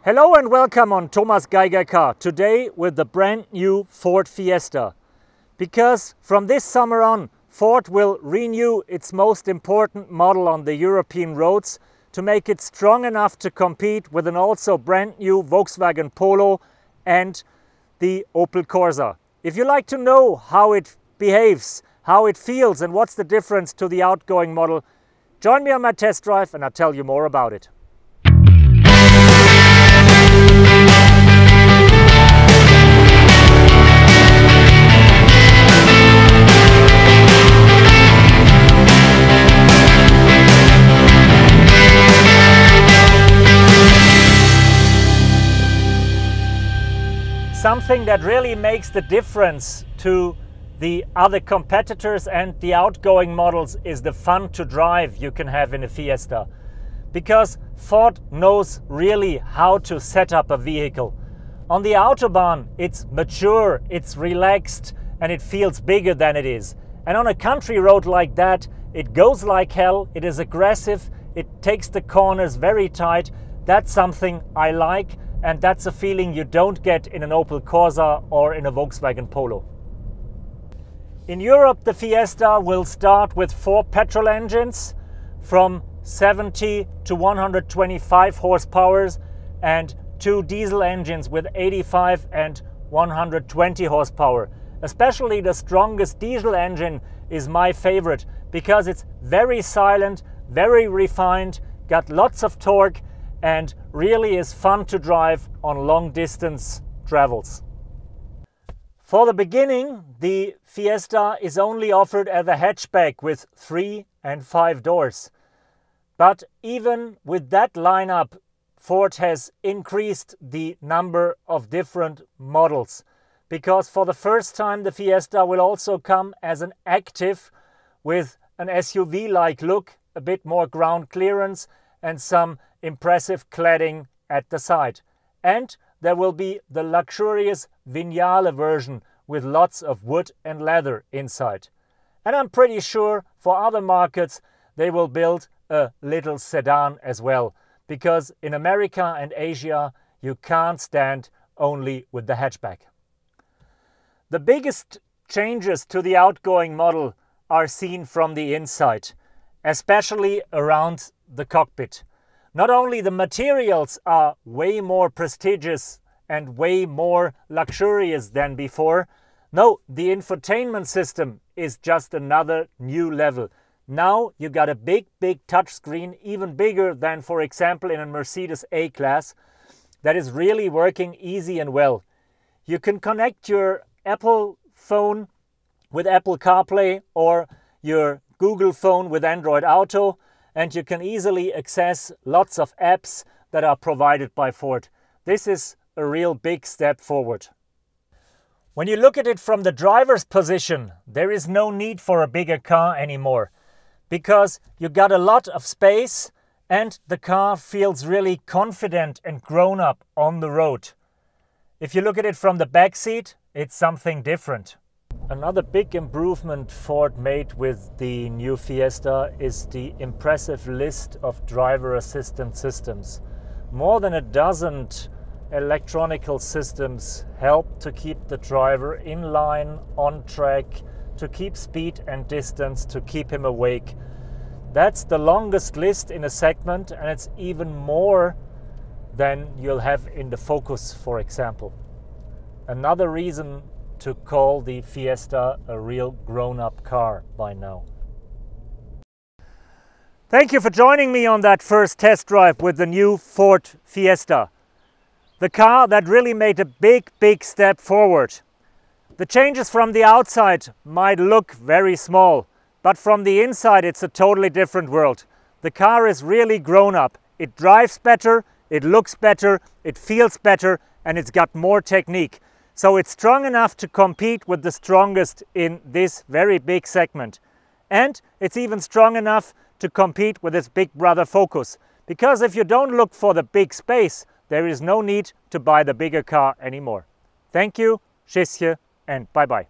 Hello and welcome on Thomas Geiger Car, today with the brand new Ford Fiesta. Because from this summer on, Ford will renew its most important model on the European roads to make it strong enough to compete with an also brand new Volkswagen Polo and the Opel Corsa. If you like to know how it behaves, how it feels and what's the difference to the outgoing model, join me on my test drive and I'll tell you more about it. Something that really makes the difference to the other competitors and the outgoing models is the fun to drive you can have in a Fiesta. Because Ford knows really how to set up a vehicle. On the Autobahn, it's mature, it's relaxed, and it feels bigger than it is. And on a country road like that, it goes like hell, it is aggressive, it takes the corners very tight. That's something I like. And that's a feeling you don't get in an Opel Corsa or in a Volkswagen Polo. In Europe, the Fiesta will start with 4 petrol engines from 70 to 125 horsepower and 2 diesel engines with 85 and 120 horsepower. Especially the strongest diesel engine is my favorite because it's very silent, very refined, got lots of torque, and really is fun to drive on long distance travels. For the beginning, the Fiesta is only offered as a hatchback with 3 and 5 doors. But even with that lineup, Ford has increased the number of different models. Because for the first time, the Fiesta will also come as an active with an SUV-like look, a bit more ground clearance and some impressive cladding at the side. And there will be the luxurious Vignale version with lots of wood and leather inside. And I'm pretty sure for other markets they will build a little sedan as well, because in America and Asia you can't stand only with the hatchback. The biggest changes to the outgoing model are seen from the inside, especially around the cockpit. Not only the materials are way more prestigious and way more luxurious than before, no, the infotainment system is just another new level. Now you got a big touchscreen, even bigger than, for example, in a Mercedes A-Class, that is really working easy and well. You can connect your Apple phone with Apple CarPlay or your Google phone with Android Auto, and you can easily access lots of apps that are provided by Ford. This is a real big step forward. When you look at it from the driver's position, there is no need for a bigger car anymore, because you got a lot of space and the car feels really confident and grown up on the road. If you look at it from the back seat, it's something different. Another big improvement Ford made with the new Fiesta is the impressive list of driver assistance systems. More than a dozen electronical systems help to keep the driver in line, on track, to keep speed and distance, to keep him awake. That's the longest list in a segment, and it's even more than you'll have in the Focus, for example. Another reason to call the Fiesta a real grown-up car by now. Thank you for joining me on that first test drive with the new Ford Fiesta. The car that really made a big step forward. The changes from the outside might look very small, but from the inside it's a totally different world. The car is really grown up. It drives better, it looks better, it feels better, and it's got more technique. So it's strong enough to compete with the strongest in this very big segment. And it's even strong enough to compete with its big brother Focus. Because if you don't look for the big space, there is no need to buy the bigger car anymore. Thank you, tschüsschen, and bye-bye.